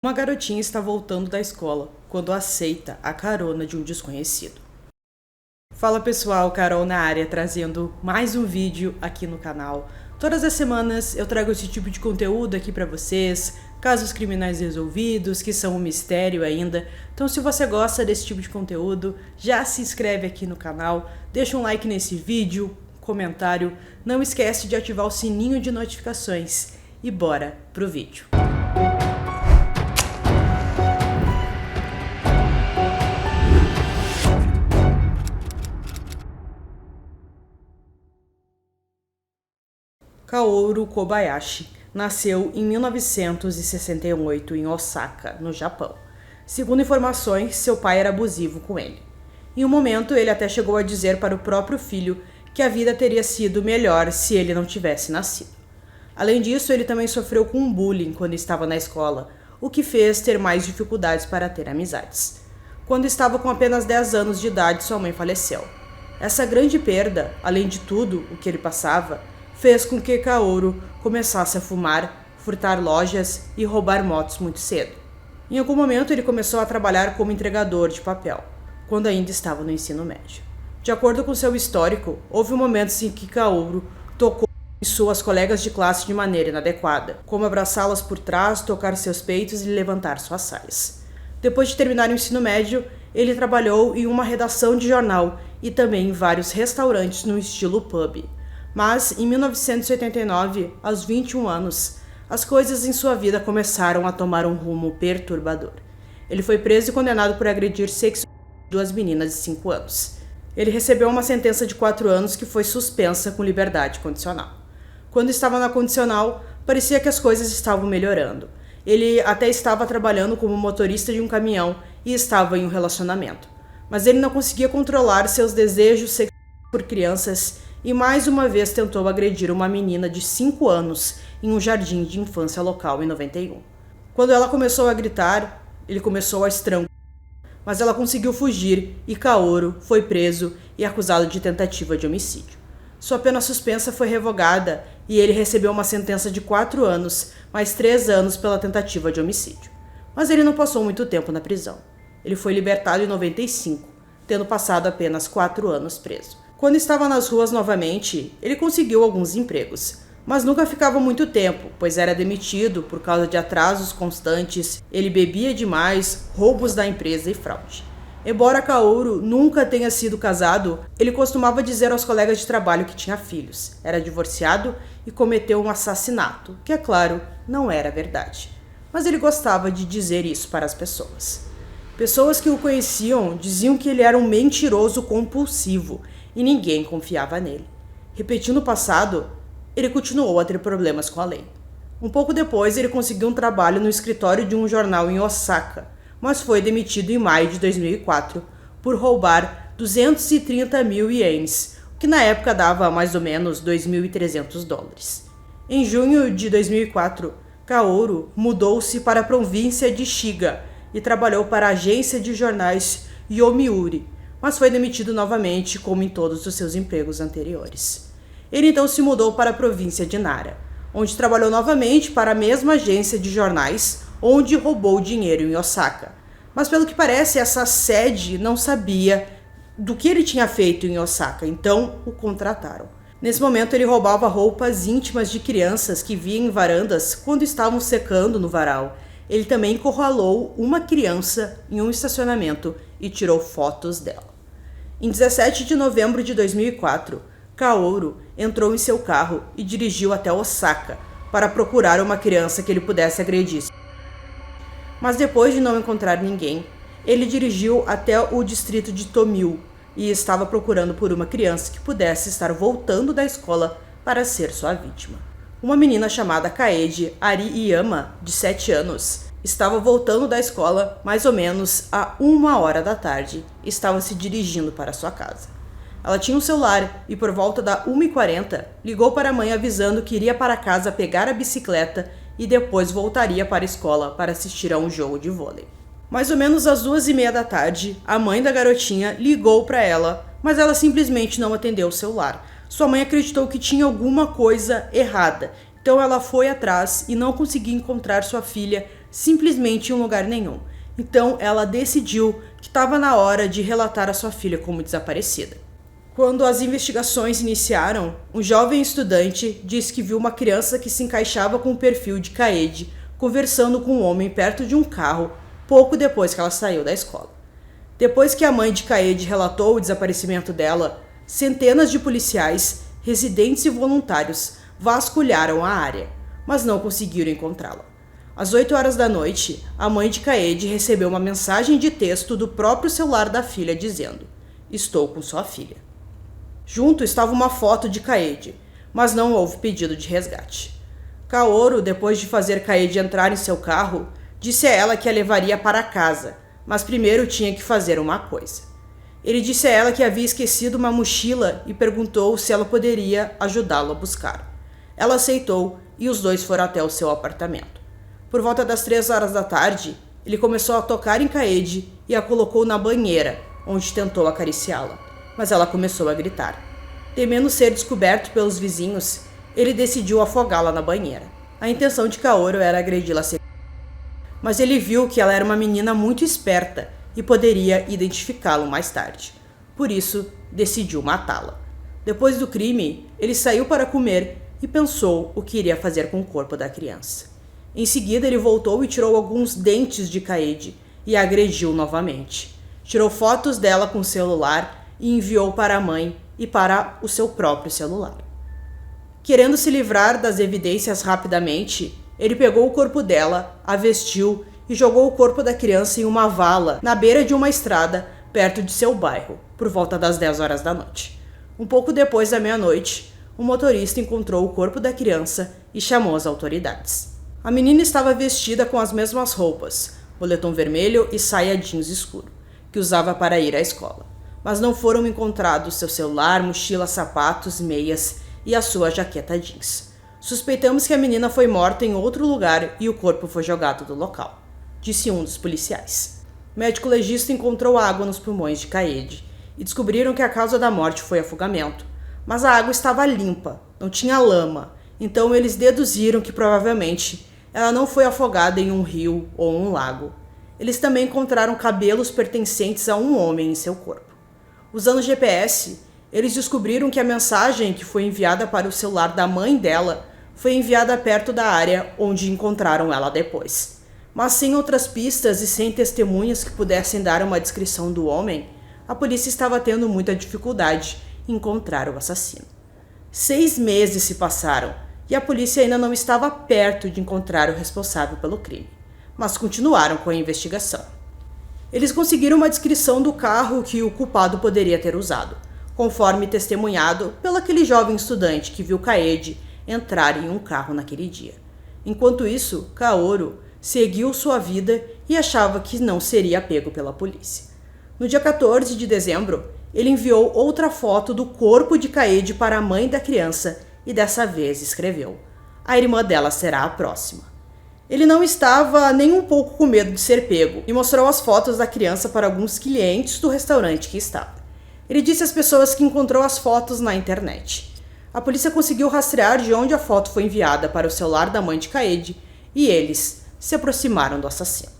Uma garotinha está voltando da escola quando aceita a carona de um desconhecido. Fala pessoal, Carol na área, trazendo mais um vídeo aqui no canal. Todas as semanas eu trago esse tipo de conteúdo aqui para vocês, casos criminais resolvidos, que são um mistério ainda. Então se você gosta desse tipo de conteúdo, já se inscreve aqui no canal, deixa um like nesse vídeo, comentário, não esquece de ativar o sininho de notificações e bora pro vídeo. Kaoru Kobayashi nasceu em 1968 em Osaka, no Japão. Segundo informações, seu pai era abusivo com ele. Em um momento, ele até chegou a dizer para o próprio filho que a vida teria sido melhor se ele não tivesse nascido. Além disso, ele também sofreu com um bullying quando estava na escola, o que fez ter mais dificuldades para ter amizades. Quando estava com apenas 10 anos de idade, sua mãe faleceu. Essa grande perda, além de tudo o que ele passava, fez com que Kaoru começasse a fumar, furtar lojas e roubar motos muito cedo. Em algum momento ele começou a trabalhar como entregador de papel, quando ainda estava no ensino médio. De acordo com seu histórico, houve momentos em que Kaoru tocou em suas colegas de classe de maneira inadequada, como abraçá-las por trás, tocar seus peitos e levantar suas saias. Depois de terminar o ensino médio, ele trabalhou em uma redação de jornal e também em vários restaurantes no estilo pub. Mas, em 1989, aos 21 anos, as coisas em sua vida começaram a tomar um rumo perturbador. Ele foi preso e condenado por agredir sexualmente 2 meninas de 5 anos. Ele recebeu uma sentença de 4 anos que foi suspensa com liberdade condicional. Quando estava na condicional, parecia que as coisas estavam melhorando. Ele até estava trabalhando como motorista de um caminhão e estava em um relacionamento. Mas ele não conseguia controlar seus desejos sexuais por crianças e mais uma vez tentou agredir uma menina de 5 anos em um jardim de infância local em 91. Quando ela começou a gritar, ele começou a estrangular, mas ela conseguiu fugir e Kaoru foi preso e acusado de tentativa de homicídio. Sua pena suspensa foi revogada e ele recebeu uma sentença de 4 anos, mais 3 anos pela tentativa de homicídio. Mas ele não passou muito tempo na prisão. Ele foi libertado em 95, tendo passado apenas 4 anos preso. Quando estava nas ruas novamente, ele conseguiu alguns empregos, mas nunca ficava muito tempo, pois era demitido por causa de atrasos constantes, ele bebia demais, roubos da empresa e fraude. Embora Kaoru nunca tenha sido casado, ele costumava dizer aos colegas de trabalho que tinha filhos, era divorciado e cometeu um assassinato, que é claro, não era verdade. Mas ele gostava de dizer isso para as pessoas. Pessoas que o conheciam diziam que ele era um mentiroso compulsivo, e ninguém confiava nele. Repetindo o passado, ele continuou a ter problemas com a lei. Um pouco depois, ele conseguiu um trabalho no escritório de um jornal em Osaka, mas foi demitido em maio de 2004 por roubar 230 mil ienes, o que na época dava mais ou menos 2.300 dólares. Em junho de 2004, Kaoru mudou-se para a província de Shiga e trabalhou para a agência de jornais Yomiuri, mas foi demitido novamente, como em todos os seus empregos anteriores. Ele então se mudou para a província de Nara, onde trabalhou novamente para a mesma agência de jornais, onde roubou dinheiro em Osaka. Mas pelo que parece, essa sede não sabia do que ele tinha feito em Osaka, então o contrataram. Nesse momento ele roubava roupas íntimas de crianças que via em varandas quando estavam secando no varal. Ele também encurralou uma criança em um estacionamento e tirou fotos dela. Em 17 de novembro de 2004, Kaoru entrou em seu carro e dirigiu até Osaka para procurar uma criança que ele pudesse agredir. Mas depois de não encontrar ninguém, ele dirigiu até o distrito de Tomil e estava procurando por uma criança que pudesse estar voltando da escola para ser sua vítima. Uma menina chamada Kaede Ariyama, de 7 anos, estava voltando da escola mais ou menos a 1h da tarde e estava se dirigindo para sua casa. Ela tinha um celular e por volta da 1h40 ligou para a mãe avisando que iria para casa pegar a bicicleta e depois voltaria para a escola para assistir a um jogo de vôlei. Mais ou menos às 2h30 da tarde, a mãe da garotinha ligou para ela, mas ela simplesmente não atendeu o celular. Sua mãe acreditou que tinha alguma coisa errada, então ela foi atrás e não conseguia encontrar sua filha simplesmente em um lugar nenhum. Então ela decidiu que estava na hora de relatar a sua filha como desaparecida. Quando as investigações iniciaram, um jovem estudante disse que viu uma criança que se encaixava com o perfil de Caede conversando com um homem perto de um carro pouco depois que ela saiu da escola. Depois que a mãe de Caede relatou o desaparecimento dela, centenas de policiais, residentes e voluntários vasculharam a área, mas não conseguiram encontrá-la. Às 8 horas da noite, a mãe de Caede recebeu uma mensagem de texto do próprio celular da filha dizendo: "Estou com sua filha." Junto estava uma foto de Caede, mas não houve pedido de resgate. Kaoru, depois de fazer Caede entrar em seu carro, disse a ela que a levaria para casa, mas primeiro tinha que fazer uma coisa. Ele disse a ela que havia esquecido uma mochila e perguntou se ela poderia ajudá-lo a buscar. Ela aceitou e os dois foram até o seu apartamento. Por volta das 3 horas da tarde, ele começou a tocar em Caede e a colocou na banheira, onde tentou acariciá-la, mas ela começou a gritar. Temendo ser descoberto pelos vizinhos, ele decidiu afogá-la na banheira. A intenção de Kaoru era agredi-la sexualmente, mas ele viu que ela era uma menina muito esperta e poderia identificá-lo mais tarde. Por isso, decidiu matá-la. Depois do crime, ele saiu para comer e pensou o que iria fazer com o corpo da criança. Em seguida, ele voltou e tirou alguns dentes de Caede e a agrediu novamente. Tirou fotos dela com o celular e enviou para a mãe e para o seu próprio celular. Querendo se livrar das evidências rapidamente, ele pegou o corpo dela, a vestiu e jogou o corpo da criança em uma vala na beira de uma estrada perto de seu bairro, por volta das 10 horas da noite. Um pouco depois da meia-noite, o motorista encontrou o corpo da criança e chamou as autoridades. A menina estava vestida com as mesmas roupas, moletom vermelho e saia jeans escuro, que usava para ir à escola. Mas não foram encontrados seu celular, mochila, sapatos, meias e a sua jaqueta jeans. Suspeitamos que a menina foi morta em outro lugar e o corpo foi jogado do local, disse um dos policiais. O médico legista encontrou água nos pulmões de Caede e descobriram que a causa da morte foi afogamento, mas a água estava limpa, não tinha lama, então eles deduziram que provavelmente ela não foi afogada em um rio ou um lago. Eles também encontraram cabelos pertencentes a um homem em seu corpo. Usando GPS, eles descobriram que a mensagem que foi enviada para o celular da mãe dela foi enviada perto da área onde encontraram ela depois. Mas sem outras pistas e sem testemunhas que pudessem dar uma descrição do homem, a polícia estava tendo muita dificuldade em encontrar o assassino. 6 meses se passaram e a polícia ainda não estava perto de encontrar o responsável pelo crime, mas continuaram com a investigação. Eles conseguiram uma descrição do carro que o culpado poderia ter usado, conforme testemunhado pelo aquele jovem estudante que viu Caede entrar em um carro naquele dia. Enquanto isso, Kaoru seguiu sua vida e achava que não seria pego pela polícia. No dia 14 de dezembro, ele enviou outra foto do corpo de Caede para a mãe da criança e dessa vez escreveu: "A irmã dela será a próxima." Ele não estava nem um pouco com medo de ser pego e mostrou as fotos da criança para alguns clientes do restaurante que estava. Ele disse às pessoas que encontrou as fotos na internet. A polícia conseguiu rastrear de onde a foto foi enviada para o celular da mãe de Caede e eles se aproximaram do assassino.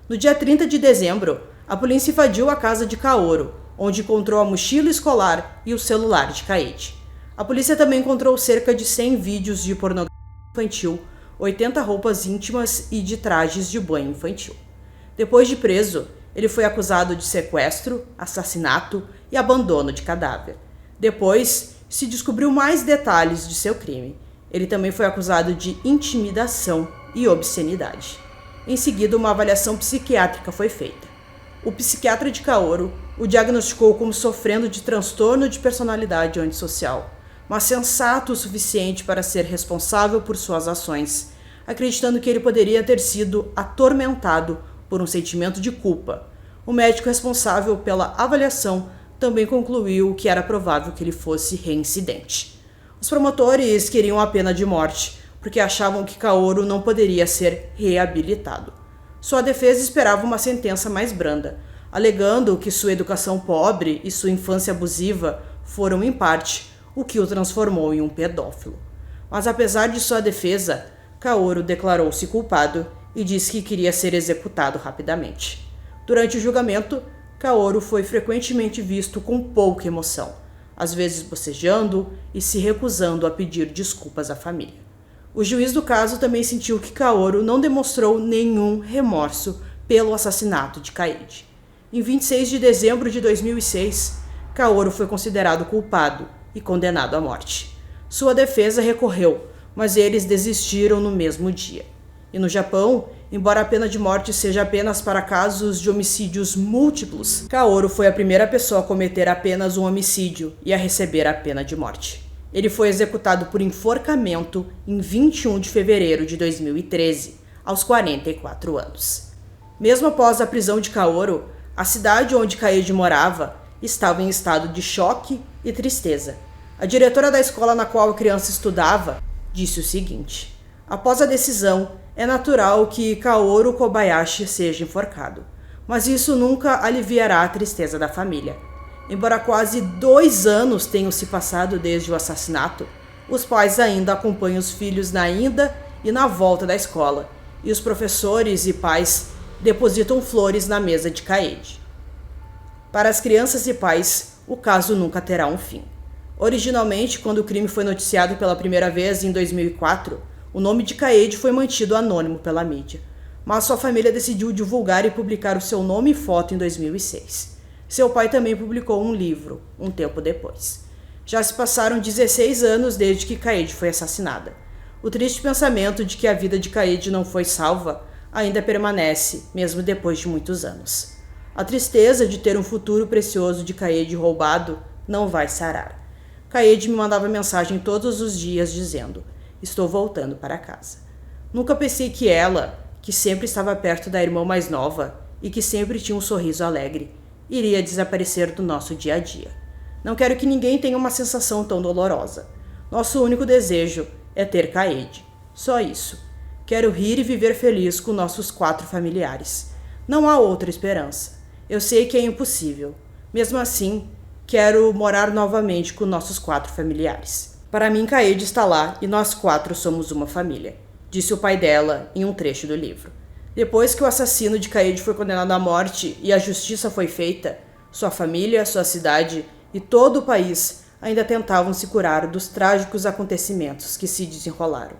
No dia 30 de dezembro, a polícia invadiu a casa de Kaoru, onde encontrou a mochila escolar e o celular de Caede. A polícia também encontrou cerca de 100 vídeos de pornografia infantil, 80 roupas íntimas e de trajes de banho infantil. Depois de preso, ele foi acusado de sequestro, assassinato e abandono de cadáver. Depois, se descobriu mais detalhes de seu crime. Ele também foi acusado de intimidação e obscenidade. Em seguida, uma avaliação psiquiátrica foi feita. O psiquiatra de Kaoru o diagnosticou como sofrendo de transtorno de personalidade antissocial, mas sensato o suficiente para ser responsável por suas ações, acreditando que ele poderia ter sido atormentado por um sentimento de culpa. O médico responsável pela avaliação também concluiu que era provável que ele fosse reincidente. Os promotores queriam a pena de morte, porque achavam que Kaoru não poderia ser reabilitado. Sua defesa esperava uma sentença mais branda, alegando que sua educação pobre e sua infância abusiva foram, em parte, o que o transformou em um pedófilo. Mas apesar de sua defesa, Kaoru declarou-se culpado e disse que queria ser executado rapidamente. Durante o julgamento, Kaoru foi frequentemente visto com pouca emoção, às vezes bocejando e se recusando a pedir desculpas à família. O juiz do caso também sentiu que Kaoru não demonstrou nenhum remorso pelo assassinato de Kaede. Em 26 de dezembro de 2006, Kaoru foi considerado culpado e condenado à morte. Sua defesa recorreu, mas eles desistiram no mesmo dia. E no Japão, embora a pena de morte seja apenas para casos de homicídios múltiplos, Kaoru foi a primeira pessoa a cometer apenas um homicídio e a receber a pena de morte. Ele foi executado por enforcamento em 21 de fevereiro de 2013, aos 44 anos. Mesmo após a prisão de Kaoru, a cidade onde Kaede morava estava em estado de choque e tristeza. A diretora da escola na qual a criança estudava disse o seguinte: após a decisão, é natural que Kaoru Kobayashi seja enforcado, mas isso nunca aliviará a tristeza da família. Embora quase 2 anos tenham se passado desde o assassinato, os pais ainda acompanham os filhos na ida e na volta da escola, e os professores e pais depositam flores na mesa de Kaede. Para as crianças e pais, o caso nunca terá um fim. Originalmente, quando o crime foi noticiado pela primeira vez em 2004, o nome de Kaede foi mantido anônimo pela mídia, mas sua família decidiu divulgar e publicar o seu nome e foto em 2006. Seu pai também publicou um livro, um tempo depois. Já se passaram 16 anos desde que Kaede foi assassinada. O triste pensamento de que a vida de Kaede não foi salva ainda permanece, mesmo depois de muitos anos. A tristeza de ter um futuro precioso de Kaede roubado não vai sarar. Kaede me mandava mensagem todos os dias dizendo: estou voltando para casa. Nunca pensei que ela, que sempre estava perto da irmã mais nova e que sempre tinha um sorriso alegre, iria desaparecer do nosso dia a dia. Não quero que ninguém tenha uma sensação tão dolorosa. Nosso único desejo é ter Kaede. Só isso. Quero rir e viver feliz com nossos 4 familiares. Não há outra esperança. Eu sei que é impossível. Mesmo assim, quero morar novamente com nossos 4 familiares. Para mim, Kaede está lá e nós 4 somos uma família, disse o pai dela em um trecho do livro. Depois que o assassino de Kaede foi condenado à morte e a justiça foi feita, sua família, sua cidade e todo o país ainda tentavam se curar dos trágicos acontecimentos que se desenrolaram.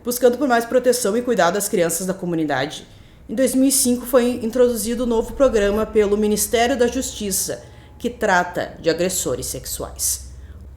Buscando por mais proteção e cuidado às crianças da comunidade, em 2005 foi introduzido um novo programa pelo Ministério da Justiça, que trata de agressores sexuais.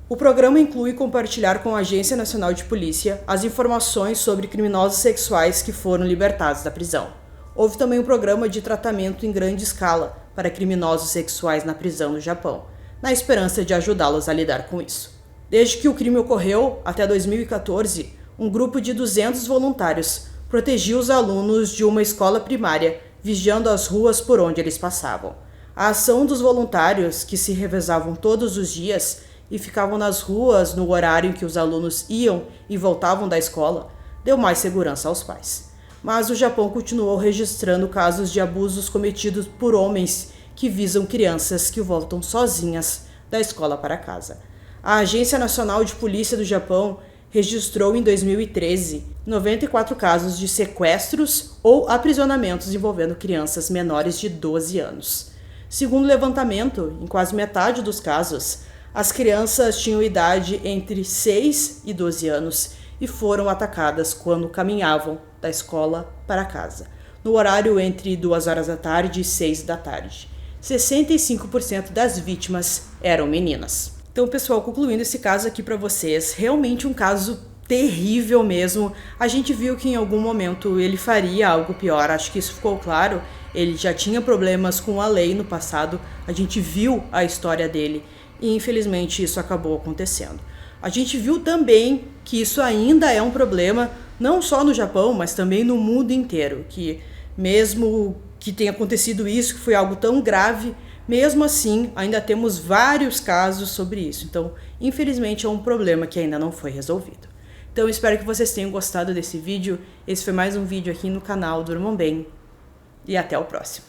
O programa inclui compartilhar com a Agência Nacional de Polícia as informações sobre criminosos sexuais que foram libertados da prisão. Houve também um programa de tratamento em grande escala para criminosos sexuais na prisão no Japão, na esperança de ajudá-los a lidar com isso. Desde que o crime ocorreu, até 2014, um grupo de 200 voluntários protegia os alunos de uma escola primária, vigiando as ruas por onde eles passavam. A ação dos voluntários, que se revezavam todos os dias e ficavam nas ruas no horário em que os alunos iam e voltavam da escola, deu mais segurança aos pais. Mas o Japão continuou registrando casos de abusos cometidos por homens que visam crianças que voltam sozinhas da escola para casa. A Agência Nacional de Polícia do Japão registrou em 2013 94 casos de sequestros ou aprisionamentos envolvendo crianças menores de 12 anos. Segundo o levantamento, em quase metade dos casos, as crianças tinham idade entre 6 e 12 anos e foram atacadas quando caminhavam da escola para casa, no horário entre 2 horas da tarde e 6 da tarde. 65% das vítimas eram meninas. Então, pessoal, concluindo esse caso aqui para vocês, realmente um caso terrível mesmo. A gente viu que em algum momento ele faria algo pior, acho que isso ficou claro. Ele já tinha problemas com a lei no passado, a gente viu a história dele e infelizmente isso acabou acontecendo. A gente viu também que isso ainda é um problema, não só no Japão, mas também no mundo inteiro, que mesmo que tenha acontecido isso, que foi algo tão grave, mesmo assim ainda temos vários casos sobre isso. Então, infelizmente é um problema que ainda não foi resolvido. Então, espero que vocês tenham gostado desse vídeo. Esse foi mais um vídeo aqui no canal Durmam Bem e até o próximo.